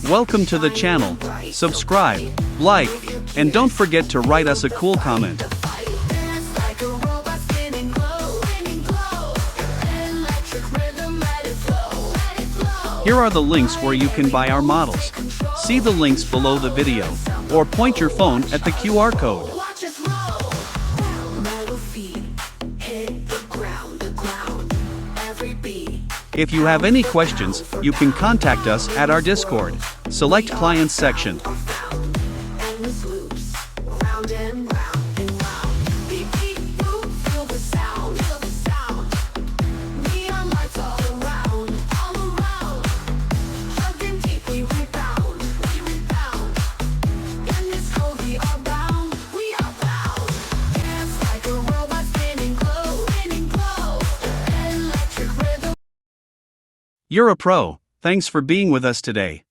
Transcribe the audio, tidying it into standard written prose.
Welcome to the channel. Subscribe, like, and don't forget to write us a cool comment. Here are the links where you can buy our models. See the links below the video, or point your phone at the QR code. If you have any questions, you can contact us at our Discord. Select Clients section. You're a pro. Thanks for being with us today.